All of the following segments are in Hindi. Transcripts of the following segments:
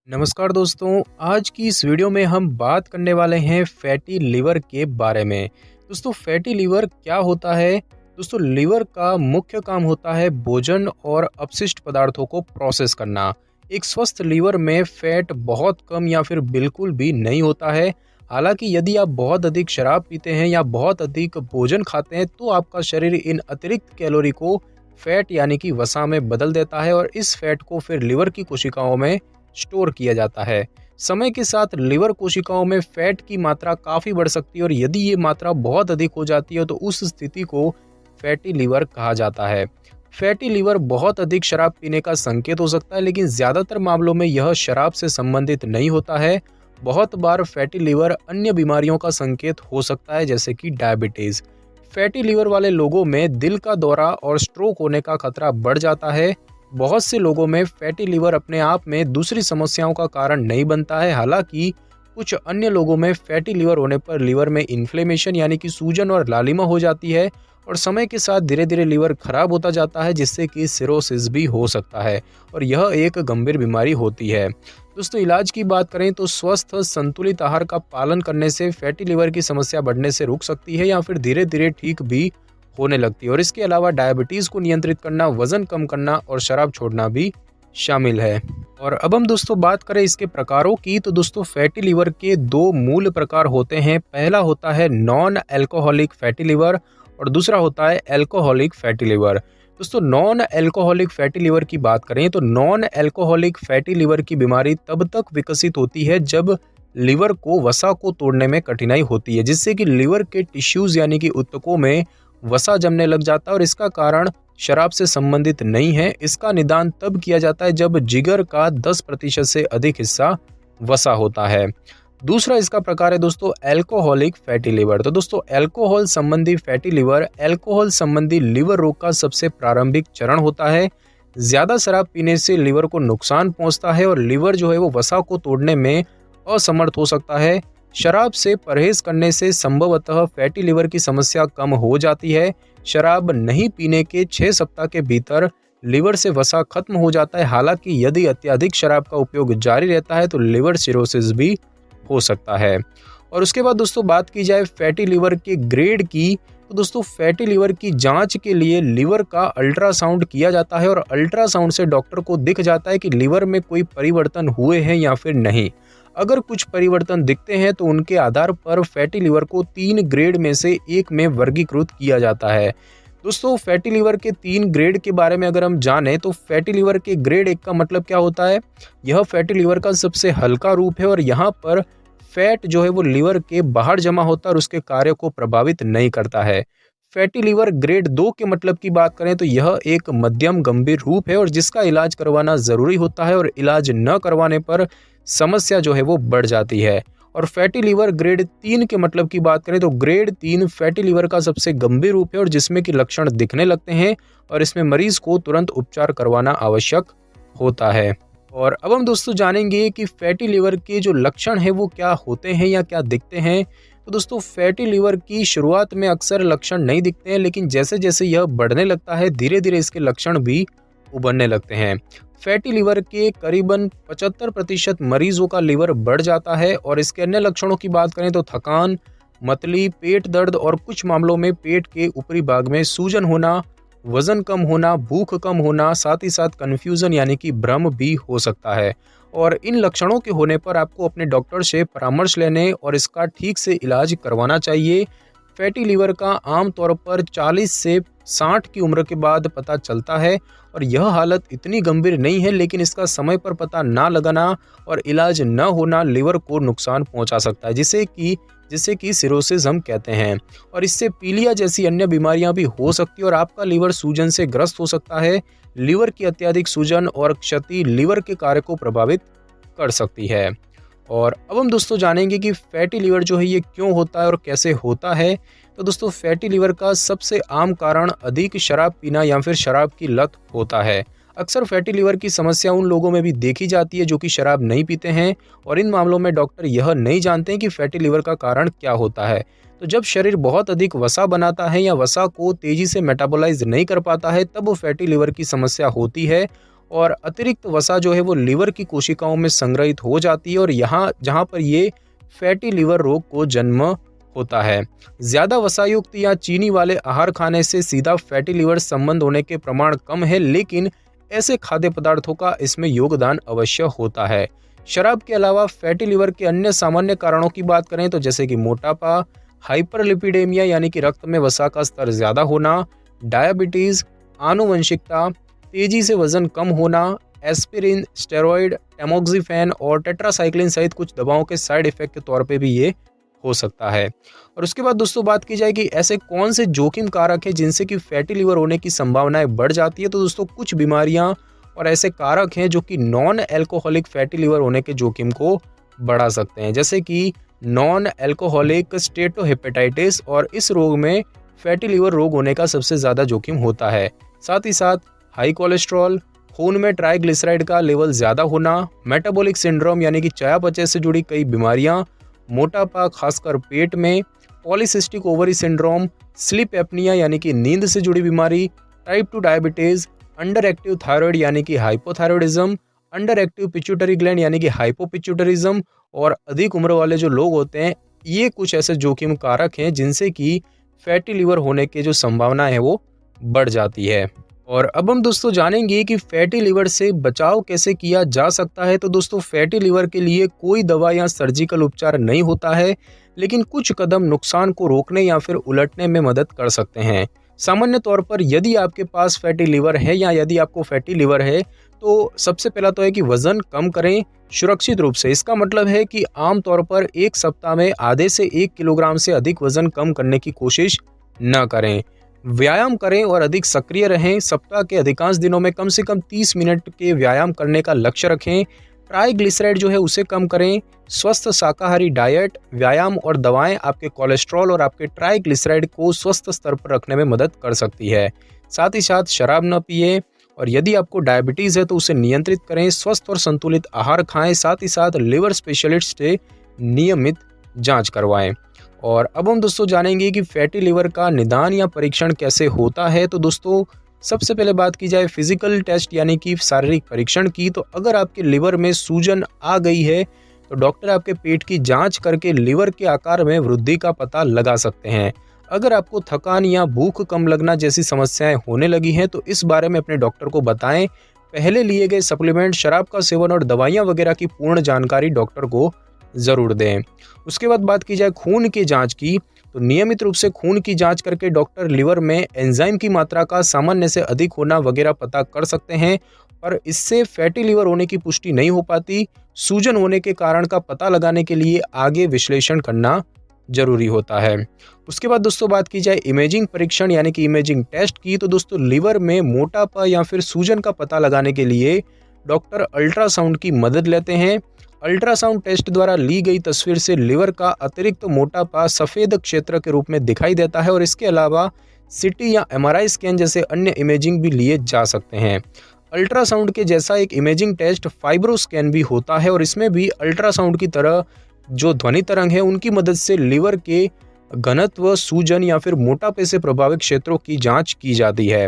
नमस्कार दोस्तों, आज की इस वीडियो में हम बात करने वाले हैं फैटी लिवर के बारे में। दोस्तों, फैटी लिवर क्या होता है? दोस्तों, लिवर का मुख्य काम होता है भोजन और अपशिष्ट पदार्थों को प्रोसेस करना। एक स्वस्थ लिवर में फैट बहुत कम या फिर बिल्कुल भी नहीं होता है। हालांकि यदि आप बहुत अधिक शराब पीते हैं या बहुत अधिक भोजन खाते हैं तो आपका शरीर इन अतिरिक्त कैलोरी को फैट यानी कि वसा में बदल देता है और इस फैट को फिर लिवर की कोशिकाओं में स्टोर किया जाता है। समय के साथ लिवर कोशिकाओं में फैट की मात्रा काफ़ी बढ़ सकती है और यदि ये मात्रा बहुत अधिक हो जाती है तो उस स्थिति को फैटी लिवर कहा जाता है। फैटी लिवर बहुत अधिक शराब पीने का संकेत हो सकता है, लेकिन ज़्यादातर मामलों में यह शराब से संबंधित नहीं होता है। बहुत बार फैटी लिवर अन्य बीमारियों का संकेत हो सकता है, जैसे कि डायबिटीज़। फैटी लिवर वाले लोगों में दिल का दौरा और स्ट्रोक होने का खतरा बढ़ जाता है। बहुत से लोगों में फैटी लिवर अपने आप में दूसरी समस्याओं का कारण नहीं बनता है। हालांकि कुछ अन्य लोगों में फैटी लिवर होने पर लिवर में इन्फ्लेमेशन यानी कि सूजन और लालिमा हो जाती है और समय के साथ धीरे धीरे लिवर खराब होता जाता है, जिससे कि सिरोसिस भी हो सकता है और यह एक गंभीर बीमारी होती है। दोस्तों, इलाज की बात करें तो स्वस्थ संतुलित आहार का पालन करने से फैटी लिवर की समस्या बढ़ने से रुक सकती है या फिर धीरे धीरे ठीक भी होने लगती है। और इसके अलावा डायबिटीज़ को नियंत्रित करना, वजन कम करना और शराब छोड़ना भी शामिल है। और अब हम दोस्तों बात करें इसके प्रकारों की, तो दोस्तों फैटी लिवर के दो मूल प्रकार होते हैं। पहला होता है नॉन अल्कोहलिक फैटी लिवर और दूसरा होता है अल्कोहलिक फैटी लिवर। दोस्तों, नॉन अल्कोहलिक फैटी लिवर की बात करें तो नॉन अल्कोहलिक फैटी लिवर की बीमारी तब तक विकसित होती है जब लिवर को वसा को तोड़ने में कठिनाई होती है, जिससे कि लिवर के टिश्यूज यानी कि ऊतकों में वसा जमने लग जाता है और इसका कारण शराब से संबंधित नहीं है। इसका निदान तब किया जाता है जब जिगर का 10% से अधिक हिस्सा वसा होता है। दूसरा इसका प्रकार है दोस्तों अल्कोहलिक फैटी लिवर। तो दोस्तों, अल्कोहल संबंधी फैटी लिवर अल्कोहल संबंधी लिवर रोग का सबसे प्रारंभिक चरण होता है। ज़्यादा शराब पीने से लिवर को नुकसान पहुंचता है और लिवर जो है वो वसा को तोड़ने में असमर्थ हो सकता है। शराब से परहेज करने से संभवतः फैटी लिवर की समस्या कम हो जाती है। शराब नहीं पीने के 6 सप्ताह के भीतर लिवर से वसा खत्म हो जाता है। हालांकि यदि अत्यधिक शराब का उपयोग जारी रहता है तो लिवर सिरोसिस भी हो सकता है। और उसके बाद दोस्तों बात की जाए फैटी लिवर के ग्रेड की, तो दोस्तों फैटी लिवर की जांच के लिए लिवर का अल्ट्रासाउंड किया जाता है और अल्ट्रासाउंड से डॉक्टर को दिख जाता है कि लिवर में कोई परिवर्तन हुए हैं या फिर नहीं। अगर कुछ परिवर्तन दिखते हैं तो उनके आधार पर फैटी लिवर को 3 ग्रेड में से एक में वर्गीकृत किया जाता है। दोस्तों, फैटी लिवर के 3 ग्रेड के बारे में अगर हम जानें तो फैटी लिवर के ग्रेड 1 का मतलब क्या होता है? यह फैटी लिवर का सबसे हल्का रूप है और यहाँ पर फैट जो है वो लिवर के बाहर जमा होता है और उसके कार्य को प्रभावित नहीं करता है। फैटी लिवर ग्रेड 2 के मतलब की बात करें तो यह एक मध्यम गंभीर रूप है और जिसका इलाज करवाना ज़रूरी होता है और इलाज न करवाने पर समस्या जो है वो बढ़ जाती है। और फैटी लिवर ग्रेड 3 के मतलब की बात करें तो ग्रेड 3 फैटी लिवर का सबसे गंभीर रूप है और जिसमें कि लक्षण दिखने लगते हैं और इसमें मरीज को तुरंत उपचार करवाना आवश्यक होता है। और अब हम दोस्तों जानेंगे कि फैटी लिवर के जो लक्षण हैं वो क्या होते हैं या क्या दिखते हैं। तो दोस्तों, फैटी लिवर की शुरुआत में अक्सर लक्षण नहीं दिखते हैं, लेकिन जैसे जैसे यह बढ़ने लगता है धीरे धीरे इसके लक्षण भी उभरने लगते हैं। फैटी लिवर के करीबन 75% मरीजों का लिवर बढ़ जाता है और इसके अन्य लक्षणों की बात करें तो थकान, मतली, पेट दर्द और कुछ मामलों में पेट के ऊपरी भाग में सूजन होना, वजन कम होना, भूख कम होना, साथ ही साथ कन्फ्यूजन यानी कि भ्रम भी हो सकता है। और इन लक्षणों के होने पर आपको अपने डॉक्टर से परामर्श लेने और इसका ठीक से इलाज करवाना चाहिए। फैटी लिवर का आमतौर पर 40 से 60 की उम्र के बाद पता चलता है और यह हालत इतनी गंभीर नहीं है, लेकिन इसका समय पर पता ना लगाना और इलाज न होना लिवर को नुकसान पहुंचा सकता है, जिसे कि सिरोसिस हम कहते हैं। और इससे पीलिया जैसी अन्य बीमारियां भी हो सकती है और आपका लिवर सूजन से ग्रस्त हो सकता है। लिवर की अत्यधिक सूजन और क्षति लिवर के कार्य को प्रभावित कर सकती है। और अब हम दोस्तों जानेंगे कि फैटी लिवर जो है ये क्यों होता है और कैसे होता है। तो दोस्तों, फैटी लिवर का सबसे आम कारण अधिक शराब पीना या फिर शराब की लत होता है। अक्सर फैटी लिवर की समस्या उन लोगों में भी देखी जाती है जो कि शराब नहीं पीते हैं और इन मामलों में डॉक्टर यह नहीं जानते हैं कि फैटी लिवर का कारण क्या होता है। तो जब शरीर बहुत अधिक वसा बनाता है या वसा को तेजी से मेटाबोलाइज नहीं कर पाता है तब फैटी लिवर की समस्या होती है और अतिरिक्त वसा जो है वो लीवर की कोशिकाओं में संग्रहित हो जाती है और यहाँ जहाँ पर ये फैटी लीवर रोग को जन्म होता है। ज़्यादा वसायुक्त या चीनी वाले आहार खाने से सीधा फैटी लीवर संबंध होने के प्रमाण कम है, लेकिन ऐसे खाद्य पदार्थों का इसमें योगदान अवश्य होता है। शराब के अलावा फैटी लीवर के अन्य सामान्य कारणों की बात करें तो जैसे कि मोटापा, हाइपरलिपिडेमिया यानी कि रक्त में वसा का स्तर ज़्यादा होना, डायबिटीज़, आनुवंशिकता, तेजी से वजन कम होना, एस्पिरिन, स्टेरॉयड, टैमोक्सिफेन और टेट्रासाइक्लिन सहित कुछ दवाओं के साइड इफेक्ट के तौर पे भी ये हो सकता है। और उसके बाद दोस्तों बात की जाए कि ऐसे कौन से जोखिम कारक हैं जिनसे कि फैटी लीवर होने की संभावनाएं बढ़ जाती है, तो दोस्तों कुछ बीमारियां और ऐसे कारक हैं जो कि नॉन एल्कोहलिक फैटी लीवर होने के जोखिम को बढ़ा सकते हैं, जैसे कि नॉन एल्कोहलिक स्टेटोहेपेटाइटिस, और इस रोग में फैटी लीवर रोग होने का सबसे ज़्यादा जोखिम होता है। साथ ही साथ हाई कोलेस्ट्रॉल, खून में ट्राइग्लिसराइड का लेवल ज़्यादा होना, मेटाबॉलिक सिंड्रोम यानी कि चयापचय से जुड़ी कई बीमारियां, मोटापा खासकर पेट में, polycystic ovary syndrome, sleep apnoea यानी कि नींद से जुड़ी बीमारी, type 2 diabetes, under active thyroid यानी कि hypothyroidism, under active pituitary gland यानी कि हाइपोपिट्यूटरिज्म, और अधिक उम्र वाले जो लोग होते हैं, ये कुछ ऐसे जोखिम कारक हैं जिनसे कि फैटी लीवर होने की जो संभावना है वो बढ़ जाती है। और अब हम दोस्तों जानेंगे कि फैटी लीवर से बचाव कैसे किया जा सकता है। तो दोस्तों फैटी लीवर के लिए कोई दवा या सर्जिकल उपचार नहीं होता है, लेकिन कुछ कदम नुकसान को रोकने या फिर उलटने में मदद कर सकते हैं। सामान्य तौर पर यदि आपके पास फैटी लीवर है या यदि आपको फैटी लीवर है तो सबसे पहला तो है कि वजन कम करें सुरक्षित रूप से। इसका मतलब है कि आमतौर पर एक सप्ताह में आधे से 1 किलोग्राम से अधिक वजन कम करने की कोशिश न करें। व्यायाम करें और अधिक सक्रिय रहें। सप्ताह के अधिकांश दिनों में कम से कम 30 मिनट के व्यायाम करने का लक्ष्य रखें। ट्राइग्लिसराइड जो है उसे कम करें। स्वस्थ शाकाहारी डाइट, व्यायाम और दवाएं आपके कोलेस्ट्रॉल और आपके ट्राइग्लिसराइड को स्वस्थ स्तर पर रखने में मदद कर सकती है। साथ ही साथ शराब न पिए, और यदि आपको डायबिटीज़ है तो उसे नियंत्रित करें। स्वस्थ और संतुलित आहार खाएं। साथ ही साथ लिवर स्पेशलिस्ट से नियमित जांच करवाएं। और अब हम दोस्तों जानेंगे कि फैटी लीवर का निदान या परीक्षण कैसे होता है। तो दोस्तों सबसे पहले बात की जाए फिजिकल टेस्ट यानी कि शारीरिक परीक्षण की, तो अगर आपके लिवर में सूजन आ गई है तो डॉक्टर आपके पेट की जांच करके लिवर के आकार में वृद्धि का पता लगा सकते हैं। अगर आपको थकान या भूख कम लगना जैसी समस्याएं होने लगी हैं तो इस बारे में अपने डॉक्टर को बताएं। पहले लिए गए सप्लीमेंट, शराब का सेवन और दवाइयाँ वगैरह की पूर्ण जानकारी डॉक्टर को ज़रूर दें। उसके बाद बात की जाए खून की जांच की, तो नियमित रूप से खून की जांच करके डॉक्टर लिवर में एंजाइम की मात्रा का सामान्य से अधिक होना वगैरह पता कर सकते हैं, और इससे फैटी लीवर होने की पुष्टि नहीं हो पाती। सूजन होने के कारण का पता लगाने के लिए आगे विश्लेषण करना जरूरी होता है। उसके बाद दोस्तों बात की जाए इमेजिंग परीक्षण यानी कि इमेजिंग टेस्ट की, तो दोस्तों लिवर में मोटापा या फिर सूजन का पता लगाने के लिए डॉक्टर अल्ट्रासाउंड की मदद लेते हैं। अल्ट्रासाउंड टेस्ट द्वारा ली गई तस्वीर से लिवर का अतिरिक्त मोटापा सफ़ेद क्षेत्र के रूप में दिखाई देता है, और इसके अलावा सीटी या एमआरआई स्कैन जैसे अन्य इमेजिंग भी लिए जा सकते हैं। अल्ट्रासाउंड के जैसा एक इमेजिंग टेस्ट फाइब्रो स्कैन भी होता है, और इसमें भी अल्ट्रासाउंड की तरह जो ध्वनि तरंग है उनकी मदद से लिवर के घनत्व, सूजन या फिर मोटापे से प्रभावित क्षेत्रों की जांच की जाती है।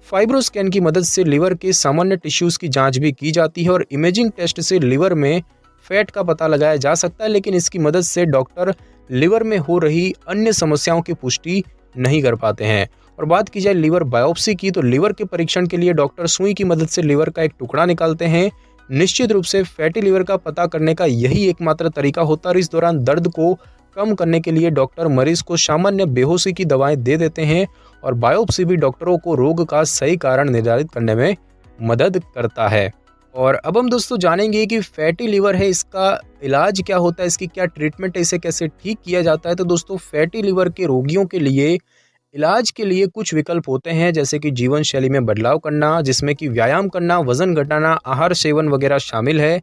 फाइब्रो स्कैन की मदद से लिवर के सामान्य टिश्यूज़ की जांच भी की जाती है, और इमेजिंग टेस्ट से लिवर में फैट का पता लगाया जा सकता है, लेकिन इसकी मदद से डॉक्टर लिवर में हो रही अन्य समस्याओं की पुष्टि नहीं कर पाते हैं। और बात की जाए लिवर बायोप्सी की, तो लिवर के परीक्षण के लिए डॉक्टर सुई की मदद से लिवर का एक टुकड़ा निकालते हैं। निश्चित रूप से फैटी लिवर का पता करने का यही एकमात्र तरीका होता है, और इस दौरान दर्द को कम करने के लिए डॉक्टर मरीज को सामान्य बेहोशी की दवाएं दे देते हैं, और बायोप्सी भी डॉक्टरों को रोग का सही कारण निर्धारित करने में मदद करता है। और अब हम दोस्तों जानेंगे कि फैटी लीवर है, इसका इलाज क्या होता है, इसकी क्या ट्रीटमेंट है, इसे कैसे ठीक किया जाता है। तो दोस्तों फैटी लीवर के रोगियों के लिए इलाज के लिए कुछ विकल्प होते हैं, जैसे कि जीवन शैली में बदलाव करना, जिसमें कि व्यायाम करना, वजन घटाना, आहार सेवन वगैरह शामिल है,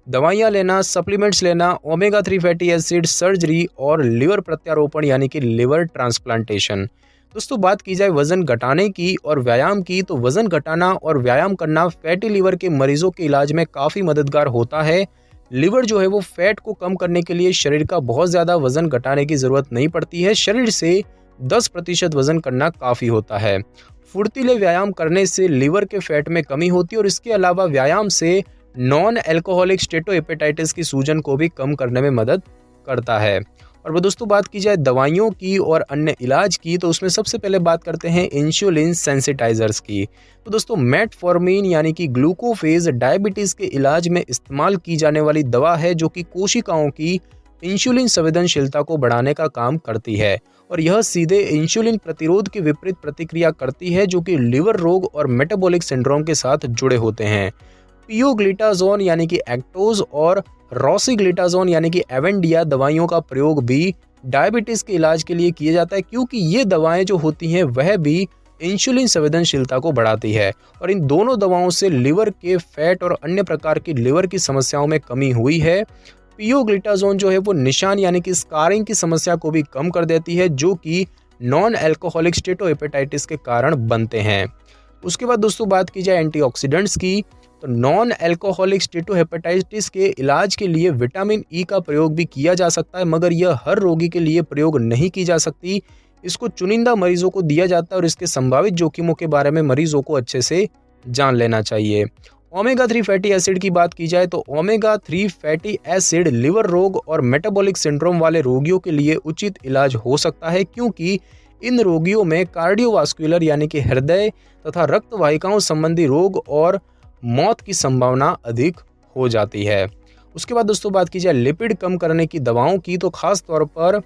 दवाइयाँ लेना, सप्लीमेंट्स लेना, ओमेगा 3 फैटी एसिड, सर्जरी और लिवर प्रत्यारोपण यानी कि लिवर ट्रांसप्लांटेशन। दोस्तों बात की जाए वजन घटाने की और व्यायाम की, तो वजन घटाना और व्यायाम करना फैटी लीवर के मरीजों के इलाज में काफ़ी मददगार होता है। लिवर जो है वो फैट को कम करने के लिए शरीर का बहुत ज़्यादा वजन घटाने की ज़रूरत नहीं पड़ती है। शरीर से 10% वजन करना काफ़ी होता है। फुर्तीले व्यायाम करने से लिवर के फैट में कमी होती है और इसके अलावा व्यायाम से नॉन अल्कोहलिक स्टेटोहेपेटाइटिस की सूजन को भी कम करने में मदद करता है। और वो दोस्तों बात की जाए दवाइयों की और अन्य इलाज की, तो उसमें सबसे पहले बात करते हैं इंसुलिन सेंसिटाइजर्स की। तो दोस्तों मेटफॉर्मिन यानी कि ग्लूकोफेज डायबिटीज़ के इलाज में इस्तेमाल की जाने वाली दवा है जो कि कोशिकाओं की इंसुलिन संवेदनशीलता को बढ़ाने का काम करती है और यह सीधे इंसुलिन प्रतिरोध की विपरीत प्रतिक्रिया करती है जो कि लिवर रोग और मेटाबॉलिक सिंड्रोम के साथ जुड़े होते हैं। पियोग्लिटाजोन यानी कि एक्टोज और रोसिग्लिटाजोन यानी कि एवेंडिया दवाइयों का प्रयोग भी डायबिटीज़ के इलाज के लिए किया जाता है क्योंकि ये दवाएं जो होती हैं वह भी इंसुलिन संवेदनशीलता को बढ़ाती है और इन दोनों दवाओं से लिवर के फैट और अन्य प्रकार की लिवर की समस्याओं में कमी हुई है। पियोग्लिटाजोन जो है वो निशान यानी कि स्कारिंग की समस्या को भी कम कर देती है जो कि नॉन अल्कोहलिक स्टेटोहेपेटाइटिस के कारण बनते हैं। उसके बाद दोस्तों बात की जाए एंटीऑक्सीडेंट्स की, तो नॉन अल्कोहलिक स्टेटोहेपेटाइटिस के इलाज के लिए विटामिन ई का प्रयोग भी किया जा सकता है मगर यह हर रोगी के लिए प्रयोग नहीं की जा सकती। इसको चुनिंदा मरीजों को दिया जाता है और इसके संभावित जोखिमों के बारे में मरीजों को अच्छे से जान लेना चाहिए। ओमेगा 3 फैटी एसिड की बात की जाए तो ओमेगा 3 फैटी एसिड लिवर रोग और मेटाबॉलिक सिंड्रोम वाले रोगियों के लिए उचित इलाज हो सकता है क्योंकि इन रोगियों में कार्डियोवास्कुलर यानी कि हृदय तथा रक्त वाहिकाओं संबंधी रोग और मौत की संभावना अधिक हो जाती है। उसके बाद दोस्तों बात की जाए लिपिड कम करने की दवाओं की, तो खास तौर पर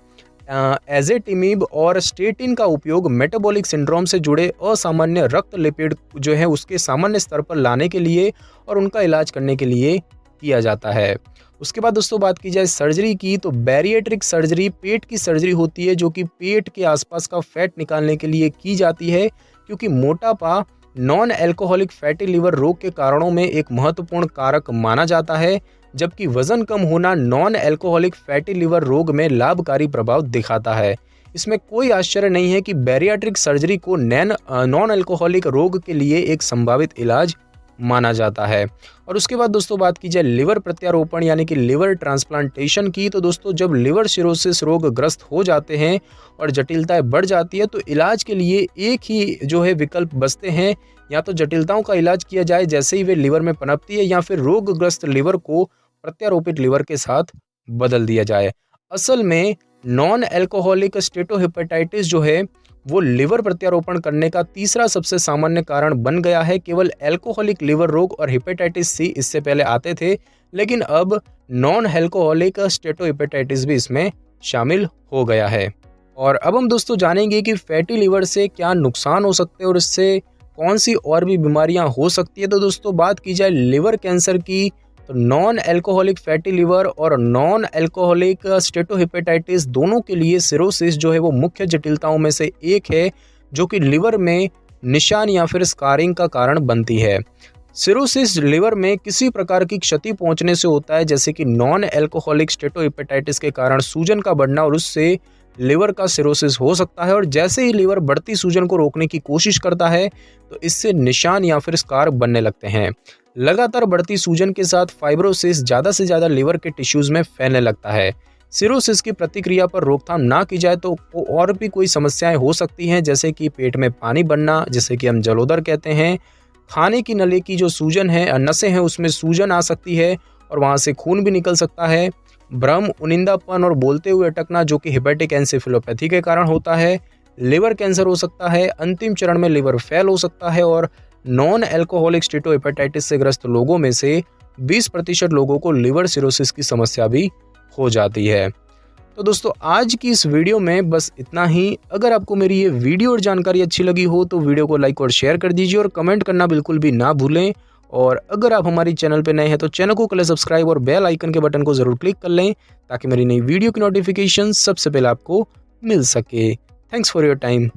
एजेटिमिब और स्टेटिन का उपयोग मेटाबॉलिक सिंड्रोम से जुड़े असामान्य रक्त लिपिड जो है उसके सामान्य स्तर पर लाने के लिए और उनका इलाज करने के लिए किया जाता है। उसके बाद दोस्तों बात की जाए सर्जरी की, तो बैरिएट्रिक सर्जरी पेट की सर्जरी होती है जो कि पेट के आसपास का फैट निकालने के लिए की जाती है क्योंकि मोटापा नॉन अल्कोहलिक फैटी लिवर रोग के कारणों में एक महत्वपूर्ण कारक माना जाता है जबकि वजन कम होना नॉन अल्कोहलिक फैटी लिवर रोग में लाभकारी प्रभाव दिखाता है। इसमें कोई आश्चर्य नहीं है कि बैरिएट्रिक सर्जरी को नॉन अल्कोहलिक रोग के लिए एक संभावित इलाज माना जाता है। और उसके बाद दोस्तों बात की जाए लिवर प्रत्यारोपण यानी कि लिवर ट्रांसप्लांटेशन की, तो दोस्तों जब लिवर सिरोसिस रोग ग्रस्त हो जाते हैं और जटिलताएं बढ़ जाती है तो इलाज के लिए एक ही जो है विकल्प बचते हैं, या तो जटिलताओं का इलाज किया जाए जैसे ही वे लिवर में पनपती है या फिर रोगग्रस्त लिवर को प्रत्यारोपित लिवर के साथ बदल दिया जाए। असल में नॉन अल्कोहलिक स्टेटोहेपेटाइटिस जो है वो लिवर प्रत्यारोपण करने का तीसरा सबसे सामान्य कारण बन गया है। केवल अल्कोहलिक लिवर रोग और हेपेटाइटिस सी इससे पहले आते थे लेकिन अब नॉन अल्कोहलिक स्टेटोहेपेटाइटिस भी इसमें शामिल हो गया है। और अब हम दोस्तों जानेंगे कि फैटी लिवर से क्या नुकसान हो सकते हैं और इससे कौन सी और भी बीमारियां हो सकती है। तो दोस्तों बात की जाए लिवर कैंसर की, तो नॉन अल्कोहलिक फैटी लिवर और नॉन अल्कोहलिक स्टेटोहेपेटाइटिस दोनों के लिए सिरोसिस जो है वो मुख्य जटिलताओं में से एक है जो कि लिवर में निशान या फिर स्कारिंग का कारण बनती है। सिरोसिस लिवर में किसी प्रकार की क्षति पहुंचने से होता है जैसे कि नॉन अल्कोहलिक स्टेटोहेपेटाइटिस के कारण सूजन का बढ़ना और उससे लिवर का सिरोसिस हो सकता है और जैसे ही लिवर बढ़ती सूजन को रोकने की कोशिश करता है तो इससे निशान या फिर स्कार बनने लगते हैं। लगातार बढ़ती सूजन के साथ फाइब्रोसिस ज़्यादा से ज़्यादा लिवर के टिश्यूज़ में फैलने लगता है। सिरोसिस की प्रतिक्रिया पर रोकथाम ना की जाए तो और भी कोई समस्याएं हो सकती हैं जैसे कि पेट में पानी बनना जिसे कि हम जलोदर कहते हैं, खाने की नली की जो सूजन है नसें हैं उसमें सूजन आ सकती है और वहाँ से खून भी निकल सकता है, भ्रम, उनिंदापन और बोलते हुए अटकना जो कि हेपेटिक एन्सेफेलोपैथी के कारण होता है, लिवर कैंसर हो सकता है, अंतिम चरण में लिवर फेल हो सकता है और नॉन अल्कोहलिक स्टेटोहेपेटाइटिस से ग्रस्त लोगों में से 20% लोगों को लिवर सिरोसिस की समस्या भी हो जाती है। तो दोस्तों आज की इस वीडियो में बस इतना ही। अगर आपको मेरी ये वीडियो और जानकारी अच्छी लगी हो तो वीडियो को लाइक और शेयर कर दीजिए और कमेंट करना बिल्कुल भी ना भूलें। और अगर आप हमारी चैनल पर नए हैं तो चैनल को कर लें सब्सक्राइब और बेल आइकन के बटन को ज़रूर क्लिक कर लें ताकि मेरी नई वीडियो की नोटिफिकेशन सबसे पहले आपको मिल सके। Thanks for your time.